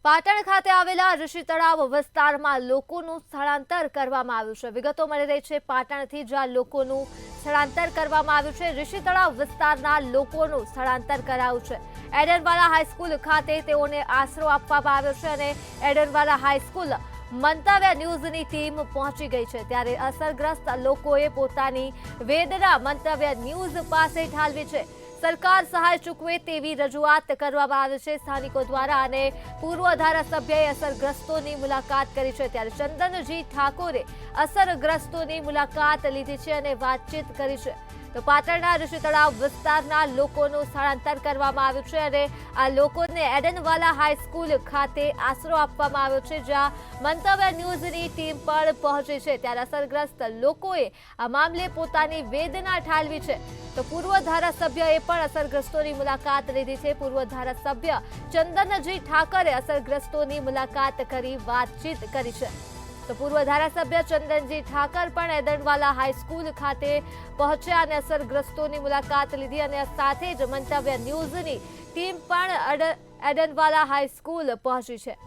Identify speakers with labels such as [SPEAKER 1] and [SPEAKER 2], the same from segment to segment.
[SPEAKER 1] પાટણ ખાતે આવેલા ઋષિ તળાવ વિસ્તારમાં લોકોનું સ્થળાંતર કરવામાં આવ્યું છે। વિગતો મળી રહી છે પાટણથી, જ્યાં લોકોનું સ્થળાંતર કરવામાં આવ્યું છે। ઋષિ તળાવ વિસ્તારના લોકોનું સ્થળાંતર કરાયું છે। એડનવાલા હાઈસ્કૂલ ખાતે તેઓને આશરો આપવામાં આવ્યો છે અને એડનવાલા હાઈસ્કૂલ મંતવ્ય ન્યૂઝની ટીમ પહોંચી ગઈ છે। ત્યારે અસરગ્રસ્ત લોકોએ પોતાની વેદના મંતવ્ય ન્યૂઝ પાસે ઠાલવી છે। સરકાર સહાય ચૂકવે તેવી રજૂઆત કરવામાં આવી છે સ્થાનિકો દ્વારા અને પૂર્વ ધારાસભ્યએ અસરગ્રસ્તોની મુલાકાત કરી છે। ત્યારે ચંદનજી ઠાકોરે અસરગ્રસ્તોની મુલાકાત લીધી છે અને વાતચીત કરી છે। તો પાટણના ઋષિ તળાવ વિસ્તારના લોકોનું સ્થળાંતર કરવામાં આવ્યું છે અને આ લોકોને એડનવાલા હાઈસ્કૂલ ખાતે આશરો આપવામાં આવ્યો છે, જ્યાં મંતવ્ય ન્યૂઝની ટીમ પણ પહોંચી છે। ત્યારે અસરગ્રસ્ત લોકોએ આ મામલે પોતાની વેદના ઠાલવી છે। તો પૂર્વ ધારાસભ્યએ પણ અસરગ્રસ્તોની મુલાકાત લીધી છે। પૂર્વ ધારાસભ્ય ચંદનજી ઠાકરે અસરગ્રસ્તોની મુલાકાત કરી વાતચીત કરી છે। તો પૂર્વ ધારાસભ્ય ચંદનજી ઠાકર પણ એડનવાલા હાઈસ્કૂલ ખાતે પહોંચ્યા અને અસરગ્રસ્તોની મુલાકાત લીધી અને સાથે જ મંતવ્ય ન્યૂઝની ટીમ પણ એડનવાલા હાઈસ્કૂલ પહોંચી છે।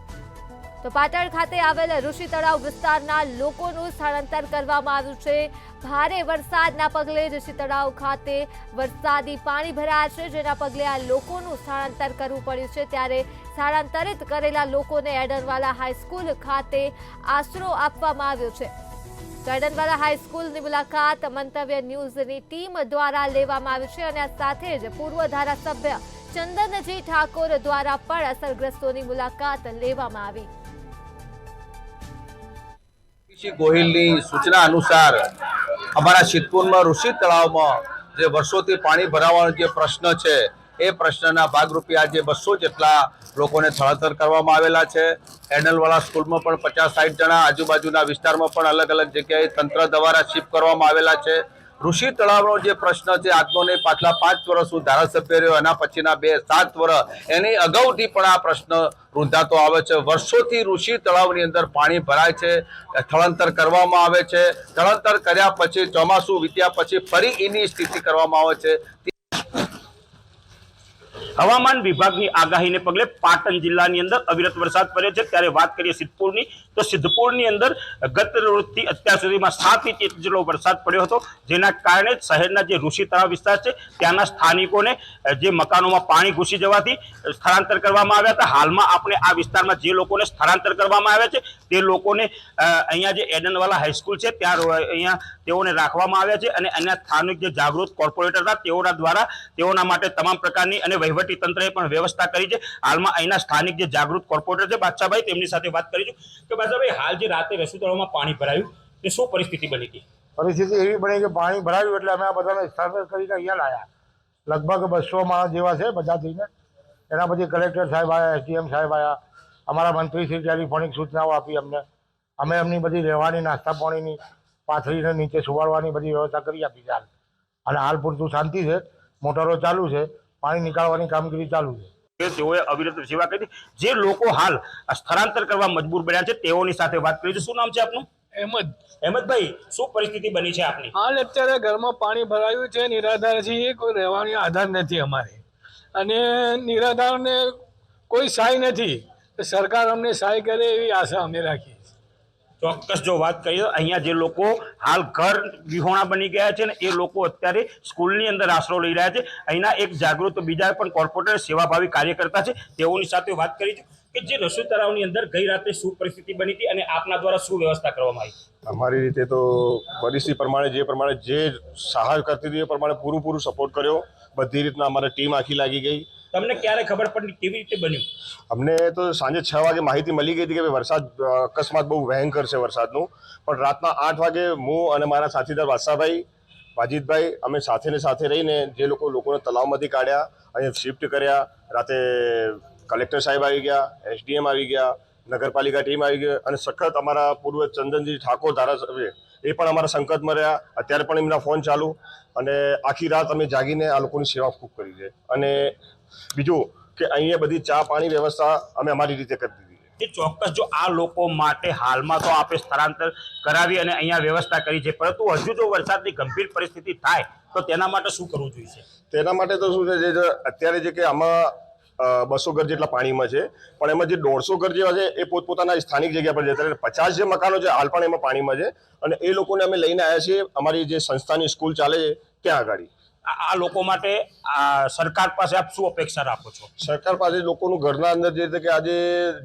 [SPEAKER 1] તો પાટણ ખાતે આવેલ ઋષિ તળાવ વિસ્તારના લોકોનું સ્થળાંતર કરવામાં આવ્યું છે। ભારે વરસાદના પગલે ઋષિ તળાવ ખાતે વરસાદી પાણી ભરાયા છે, જેના પગલે આ લોકોનું સ્થળાંતર કરવું પડ્યું છે। ત્યારે સ્થળાંતરિત કરેલા લોકોને એડનવાલા હાઈસ્કૂલ ખાતે આશરો આપવામાં આવ્યો છે। તો એડનવાલા હાઈસ્કૂલની મુલાકાત મંતવ્ય ન્યૂઝની ટીમ દ્વારા લેવામાં આવી છે અને સાથે જ પૂર્વ ધારાસભ્ય ચંદનજી ઠાકોર દ્વારા પણ અસરગ્રસ્તોની મુલાકાત લેવામાં આવી।
[SPEAKER 2] ગોહિલની સૂચના અનુસાર અમારા સિદ્ધપુરમાં ઋષિ તળાવમાં જે વર્ષોથી પાણી ભરાવાનો જે પ્રશ્ન છે એ પ્રશ્નના ભાગરૂપે આજે 200 જેટલા લોકોને સ્થળાંતર કરવામાં આવેલા છે। એડનવાલા સ્કૂલમાં પણ 50-60 જણા, આજુબાજુના વિસ્તારમાં પણ અલગ અલગ જગ્યાએ તંત્ર દ્વારા શિફ્ટ કરવામાં આવેલા છે। ઋષિ તળાવનો જે પ્રશ્ન છે આજનો ને પાછલા 5 વર્ષ હું ધારાસભ્ય રહ્યો, એના પછીના 7 વર્ષ એની અગાઉથી પણ આ પ્રશ્ન રૂંધાતો આવે છે। વર્ષોથી ઋષિ તળાવની અંદર પાણી ભરાય છે, સ્થળાંતર કરવામાં આવે છે, સ્થળાંતર કર્યા પછી ચોમાસું વીત્યા પછી ફરી એની સ્થિતિ કરવામાં આવે છે।
[SPEAKER 3] હવામાન વિભાગની આગાહીને પગલે પાટણ જિલ્લાની અંદર અવિરત વરસાદ પડ્યો છે। ત્યારે વાત કરીએ સિદ્ધપુરની, તો સિદ્ધપુરની અંદર ગત રોજથી અત્યાર સુધીમાં 7 ઇંચ જેટલો વરસાદ પડ્યો હતો, જેના કારણે શહેરના જે ઋષિ તળાવ વિસ્તાર છે ત્યાંના સ્થાનિકોને જે મકાનોમાં પાણી ઘૂસી જવાથી સ્થળાંતર કરવામાં આવ્યા હતા। હાલમાં આપણે આ વિસ્તારમાં જે લોકોને સ્થળાંતર કરવામાં આવ્યા છે તે લોકોને અહીંયા જે એડનવાલા હાઈસ્કૂલ છે ત્યાં અહીંયા તેઓને રાખવામાં આવ્યા છે અને અહીંયા સ્થાનિક જે જાગૃત કોર્પોરેટર હતા તેઓના દ્વારા તેઓના માટે તમામ પ્રકારની અને વહીવટી તંત્રએ પણ વ્યવસ્થા કરી છે। હાલમાં અહીંના સ્થાનિક જે જાગૃત કોર્પોરેટર છે બાદશાહભાઈ, તેમની સાથે વાત કરીશું કે બાદશાહભાઈ, હાલ જે રાતે ઋષિ તળાવમાં પાણી ભરાયું તે શું પરિસ્થિતિ બની હતી?
[SPEAKER 4] પરિસ્થિતિ એવી બની કે પાણી ભરાયું એટલે અમે આ બધાને સ્થળાંતર કરીને અહીંયા લાવ્યા। લગભગ 200 માણસ જેવા છે બધા થઈને। એના પછી કલેક્ટર સાહેબ આવ્યા, એસડીએમ સાહેબ આવ્યા, અમારા મંત્રીશ્રી ટેલિફોનિક સૂચનાઓ આપી અમને। અમે એમની બધી રહેવાની, નાસ્તા પાણીની, પાથરીને નીચે સુવાડવાની બધી વ્યવસ્થા કરી આપી છે। અને હાલ પૂરતું શાંતિ છે, મોટરો ચાલુ છે, પાણી નીકાળવાની કામગીરી ચાલુ છે।
[SPEAKER 3] તેઓએ અવિરત સેવા કરી। જે લોકો હાલ સ્થળાંતર કરવા મજબૂર બન્યા છે તેઓની સાથે વાત કરી છે। શું નામ છે આપનું? અહેમદભાઈ, શું પરિસ્થિતિ બની છે આપની?
[SPEAKER 5] હાલ અત્યારે ઘરમાં પાણી ભરાયું છે, નિરાધાર છીએ, કોઈ રહેવાનો આધાર નથી અમારે અને નિરાધારને કોઈ સહાય નથી। સરકાર અમને સહાય કરે એવી આશા અમે રાખીએ।
[SPEAKER 3] ચોક્કસ જો વાત કરીએ, અહીંયા જે લોકો હાલ ઘર વિહોણા બની ગયા છે ને એ લોકો અત્યારે સ્કૂલની અંદર આશરો લઈ રહ્યા છે। અહીંના એક જાગૃત બીજા પણ કોર્પોરેટર સેવાભાવી કાર્યકર્તા છે, તેઓની સાથે વાત કરી છે કે જે ઋષિ તળાવની અંદર ગઈ રાતે શું પરિસ્થિતિ બની હતી અને આપના દ્વારા શું વ્યવસ્થા કરવામાં આવી?
[SPEAKER 6] અમારી રીતે તો પરિસ્થિતિ પ્રમાણે જે સહાય કરતી હતી એ પ્રમાણે પૂરું સપોર્ટ કર્યો। બધી રીતના અમારી ટીમ આખી લાગી ગઈ।
[SPEAKER 3] તમને ક્યારે ખબર પડી, કેવી રીતે બન્યું?
[SPEAKER 6] અમને તો સાંજે 6 વાગે માહિતી મળી ગઈ હતી કે વરસાદ અકસ્માત બહુ ભયંકર છે વરસાદનું, પણ રાતના 8 વાગે હું અને મારા સાથીદાર બાદશાહભાઈ, વાજીદભાઈ અમે સાથે રહીને જે લોકોને તલાવમાંથી કાઢ્યા, અહીંયા શિફ્ટ કર્યા। રાતે કલેક્ટર સાહેબ આવી ગયા, એસડીએમ આવી ગયા, નગરપાલિકા ટીમ આવી ગઈ અને સખત અમારા પૂર્વ ચંદનજી ઠાકોર ધારાસભ્ય એ પણ અમારા સંકટમાં રહ્યા। અત્યારે પણ એમના ફોન ચાલુ અને આખી રાત અમે જાગીને આ લોકોની સેવા ખૂબ કરી છે। અને બીજું કે અહીંયા બધી ચા પાણી વ્યવસ્થા અમે અમારી રીતે કરી દીધી
[SPEAKER 3] છે। ચોક્કસ જો આ લોકો માટે હાલમાં તો આપણે સ્થળાંતર કરાવી અને અહીંયા વ્યવસ્થા કરી છે, પરંતુ હજુ જો વરસાદની ગંભીર પરિસ્થિતિ થાય તો તેના માટે શું કરવું જોઈએ?
[SPEAKER 6] તેના માટે તો શું છે, અત્યારે જે કે આમાં 200 ઘર જેટલા પાણીમાં છે, પણ એમાં જે 150 ઘર જેવા છે એ પોતપોતાના સ્થાનિક જગ્યા પર જતા રહે. 50 જે મકાનો છે હાલ પણ એમાં પાણીમાં છે, અને એ લોકોને અમે લઈને આવ્યા છીએ અમારી જે સંસ્થાની સ્કૂલ ચાલે છે ત્યાં આગળ.
[SPEAKER 3] આ લોકો માટે સરકાર પાસે આપ શું અપેક્ષા રાખો છો?
[SPEAKER 6] સરકાર પાસે લોકોનું ઘરના અંદર જે રીતે કે આજે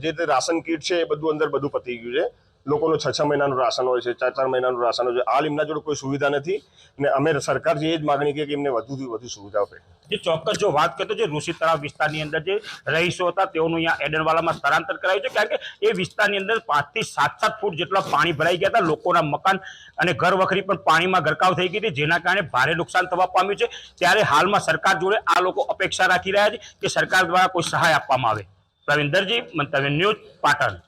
[SPEAKER 6] જે તે રાશન કીટ છે એ બધું અંદર બધું પતી ગયું છે. લોકોનું 6 મહિનાનું રાશન હોય છે, 4 મહિનાનું રાશન હોય છે. હાલ એમના જોડે કોઈ સુવિધા નથી, અને અમે સરકારથી એ જ માગણી કરીએ કે એમને વધુથી વધુ સુવિધા આપે.
[SPEAKER 3] જે ચોક્કસ જો વાત કરતો જે ઋષિ તળાવ વિસ્તારની અંદર જે રહીશો હતા તેઓનું અહીંયા એડનવાલામાં સ્થળાંતર કરાયું છે, કારણ કે એ વિસ્તારની અંદર 5 થી 7 ફૂટ જેટલા પાણી ભરાઈ ગયા હતા. લોકોના મકાન અને ઘર વખરી પણ પાણીમાં ગરકાવ થઈ ગઈ હતી, જેના કારણે ભારે નુકસાન થવા પામ્યું છે. ત્યારે હાલમાં સરકાર જોડે આ લોકો અપેક્ષા રાખી રહ્યા છે કે સરકાર દ્વારા કોઈ સહાય આપવામાં આવે. પ્રવીણ દરજી, મંતવ્ય ન્યૂઝ, પાટણ.